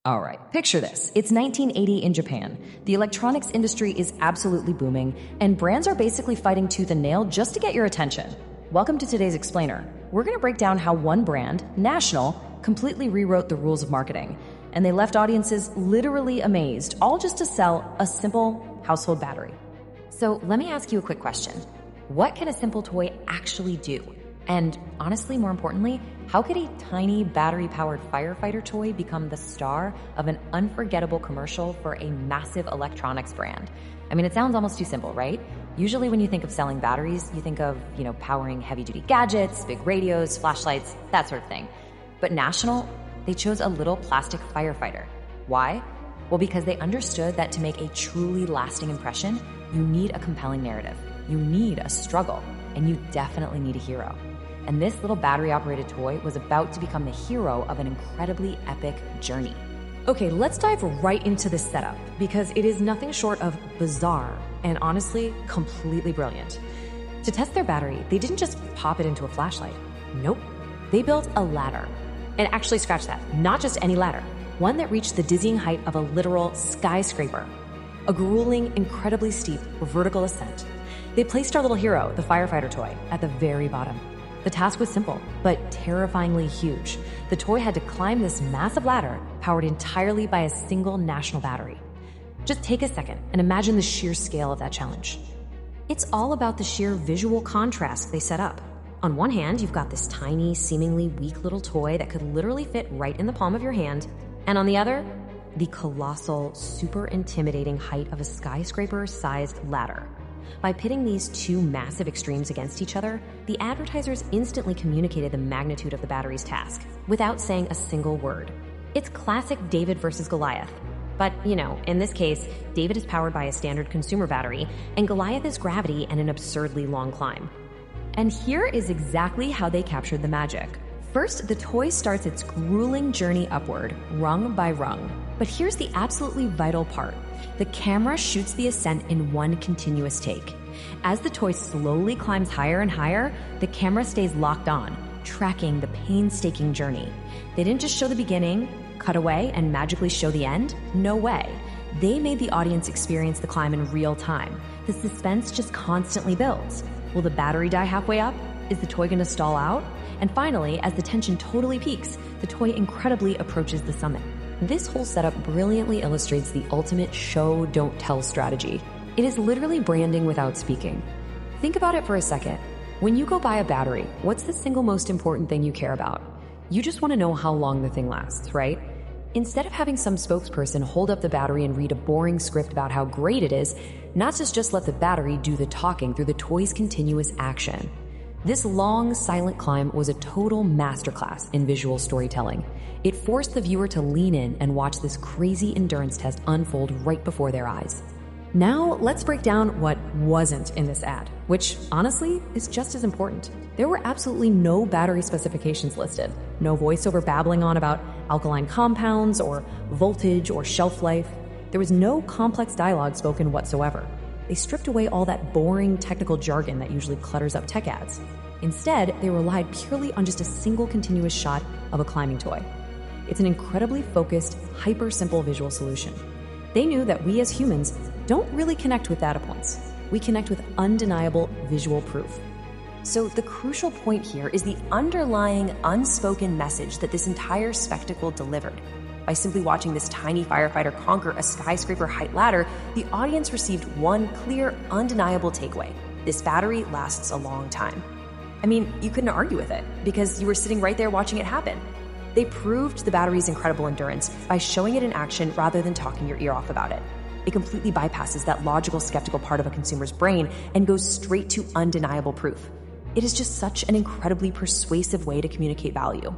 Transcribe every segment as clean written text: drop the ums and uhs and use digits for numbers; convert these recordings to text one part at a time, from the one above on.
All right, picture this. It's 1980 in Japan. The electronics industry is absolutely booming, and brands are basically fighting tooth and nail just to get your attention. Welcome to today's Explainer. We're going to break down how one brand, National, completely rewrote the rules of marketing, and they left audiences literally amazed, all just to sell a simple household battery. So let me ask you a quick question. What can a simple toy actually do? And honestly, more importantly, how could a tiny battery-powered firefighter toy become the star of an unforgettable commercial for a massive electronics brand? I mean, it sounds almost too simple, right? Usually when you think of selling batteries, you think of, powering heavy-duty gadgets, big radios, flashlights, that sort of thing. But National, they chose a little plastic firefighter. Why? Well, because they understood that to make a truly lasting impression, you need a compelling narrative. You need a struggle, and you definitely need a hero. And this little battery-operated toy was about to become the hero of an incredibly epic journey. Okay, let's dive right into this setup, because it is nothing short of bizarre and honestly, completely brilliant. To test their battery, they didn't just pop it into a flashlight. Nope. They built a ladder. And actually, scratch that, not just any ladder. One that reached the dizzying height of a literal skyscraper. A grueling, incredibly steep, vertical ascent. They placed our little hero, the firefighter toy, at the very bottom. The task was simple, but terrifyingly huge. The toy had to climb this massive ladder powered entirely by a single National battery. Just take a second and imagine the sheer scale of that challenge. It's all about the sheer visual contrast they set up. On one hand, you've got this tiny, seemingly weak little toy that could literally fit right in the palm of your hand. And on the other, the colossal, super intimidating height of a skyscraper-sized ladder. By pitting these two massive extremes against each other, the advertisers instantly communicated the magnitude of the battery's task without saying a single word. It's classic David versus Goliath. But, in this case, David is powered by a standard consumer battery, and Goliath is gravity and an absurdly long climb. And here is exactly how they captured the magic. First, the toy starts its grueling journey upward, rung by rung. But here's the absolutely vital part. The camera shoots the ascent in one continuous take. As the toy slowly climbs higher and higher, the camera stays locked on, tracking the painstaking journey. They didn't just show the beginning, cut away, and magically show the end. No way. They made the audience experience the climb in real time. The suspense just constantly builds. Will the battery die halfway up? Is the toy gonna stall out? And finally, as the tension totally peaks, the toy incredibly approaches the summit. This whole setup brilliantly illustrates the ultimate show, don't tell strategy. It is literally branding without speaking. Think about it for a second. When you go buy a battery, what's the single most important thing you care about? You just want to know how long the thing lasts, right? Instead of having some spokesperson hold up the battery and read a boring script about how great it is, NASA's just let the battery do the talking through the toy's continuous action. This long, silent climb was a total masterclass in visual storytelling. It forced the viewer to lean in and watch this crazy endurance test unfold right before their eyes. Now, let's break down what wasn't in this ad, which honestly is just as important. There were absolutely no battery specifications listed, no voiceover babbling on about alkaline compounds or voltage or shelf life. There was no complex dialogue spoken whatsoever. They stripped away all that boring technical jargon that usually clutters up tech ads. Instead, they relied purely on just a single continuous shot of a climbing toy. It's an incredibly focused, hyper-simple visual solution. They knew that we as humans don't really connect with data points. We connect with undeniable visual proof. So the crucial point here is the underlying unspoken message that this entire spectacle delivered. By simply watching this tiny firefighter conquer a skyscraper height ladder, the audience received one clear, undeniable takeaway. This battery lasts a long time. I mean, you couldn't argue with it because you were sitting right there watching it happen. They proved the battery's incredible endurance by showing it in action rather than talking your ear off about it. It completely bypasses that logical, skeptical part of a consumer's brain and goes straight to undeniable proof. It is just such an incredibly persuasive way to communicate value.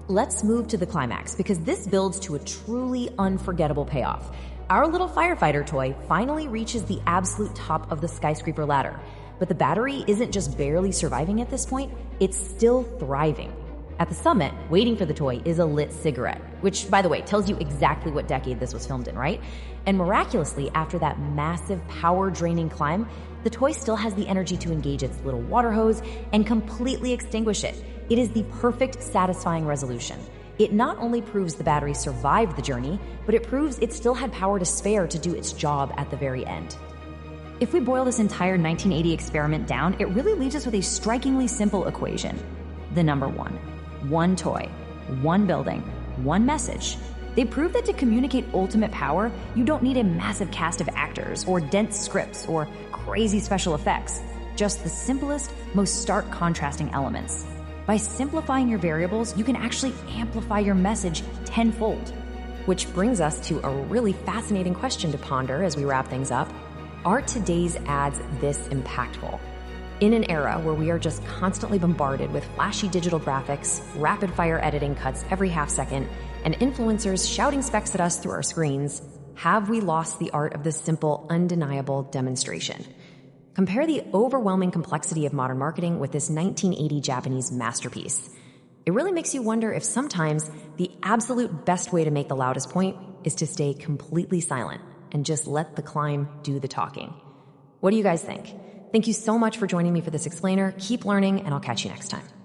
Let's move to the climax because this builds to a truly unforgettable payoff. Our little firefighter toy finally reaches the absolute top of the skyscraper ladder. But the battery isn't just barely surviving at this point, it's still thriving. At the summit, waiting for the toy is a lit cigarette, which, by the way, tells you exactly what decade this was filmed in, right? And miraculously, after that massive power-draining climb, the toy still has the energy to engage its little water hose and completely extinguish it. It is the perfect, satisfying resolution. It not only proves the battery survived the journey, but it proves it still had power to spare to do its job at the very end. If we boil this entire 1980 experiment down, it really leaves us with a strikingly simple equation. The number one. One toy, one building, one message. They prove that to communicate ultimate power, you don't need a massive cast of actors or dense scripts or crazy special effects. Just the simplest, most stark contrasting elements. By simplifying your variables, you can actually amplify your message tenfold. Which brings us to a really fascinating question to ponder as we wrap things up. Are today's ads this impactful? In an era where we are just constantly bombarded with flashy digital graphics, rapid-fire editing cuts every half second, and influencers shouting specs at us through our screens, have we lost the art of this simple, undeniable demonstration? Compare the overwhelming complexity of modern marketing with this 1980 Japanese masterpiece. It really makes you wonder if sometimes the absolute best way to make the loudest point is to stay completely silent and just let the climb do the talking. What do you guys think? Thank you so much for joining me for this explainer. Keep learning, and I'll catch you next time.